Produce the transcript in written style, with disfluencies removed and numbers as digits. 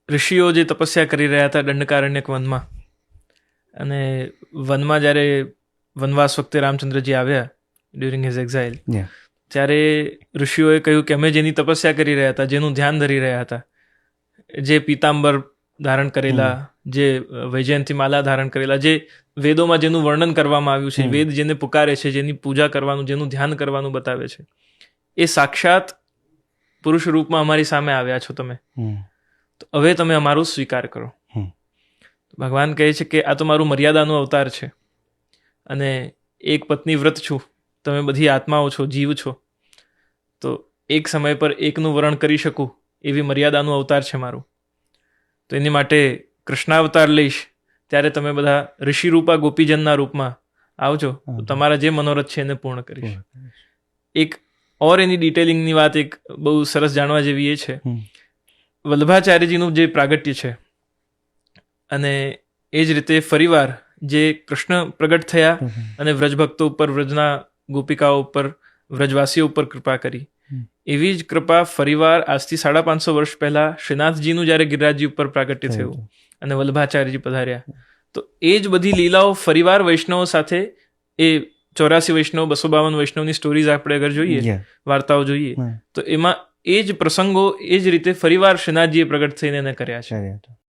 ઋષિઓ જે તપસ્યા કરી રહ્યા હતા દંડકારણ્યક વનમાં, અને વનમાં જ્યારે વનવાસ વખતે રામચંદ્રજી આવ્યા ડ્યુરિંગ હિઝ એક્ઝાઇલ, ત્યારે ઋષિઓએ કહ્યું કે અમે જેની તપસ્યા કરી રહ્યા હતા, જેનું ધ્યાન ધરી રહ્યા હતા, જે પીતાંબર ધારણ કરેલા, જે વૈજયંતી માલા ધારણ કરેલા, જે વેદોમાં જેનું વર્ણન કરવામાં આવ્યું છે, વેદ જેને પુકારે છે, જેની પૂજા કરવાનું, જેનું ધ્યાન કરવાનું બતાવે છે, એ સાક્ષાત પુરુષ રૂપમાં અમારી સામે આવ્યા છો તમે, તો હવે તમે અમારો સ્વીકાર કરો. ભગવાન કહે છે કે આ તો મારું મર્યાદાનું અવતાર છે, અને એક પત્ની વ્રત છું, તમે બધી આત્માઓ છો, જીવ છો, તો એક સમય પર એકનું વરણ કરી શકું એવી મર્યાદાનું અવતાર છે મારું. તો એની માટે કૃષ્ણાવતાર લઈશ ત્યારે તમે બધા ઋષિરૂપા ગોપીજનના રૂપમાં આવજો, તો તમારા જે મનોરથ છે એને પૂર્ણ કરીશ. એક ઓર એની ડિટેલિંગની વાત એક બહુ સરસ જાણવા જેવી એ છે, વલ્લભાચાર્યજીનું જે પ્રાગટ્ય છે, અને એ જ રીતે ફરીવાર જે કૃષ્ણ પ્રગટ થયા અને વ્રજભક્તો ઉપર, વ્રજના ગોપિકાઓ ઉપર, વ્રજવાસીઓ ઉપર કૃપા કરી, એવી જ કૃપા ફરીવાર આજથી 550 વર્ષ પહેલા શ્રીનાથજીનું જ્યારે ગિરિરાજજી ઉપર પ્રાગટ્ય થયું અને વલ્લભાચાર્યજી પધાર્યા, તો એ જ બધી લીલાઓ ફરીવાર વૈષ્ણવો સાથે, એ 84 વૈષ્ણવ, 252 વૈષ્ણવની સ્ટોરીઝ આપણે અગર જોઈએ, વાર્તાઓ જોઈએ, તો એમાં એ જ પ્રસંગો એ જ રીતે ફરીવાર શ્રીનાથજીએ પ્રગટ થઈને એને કર્યા છે.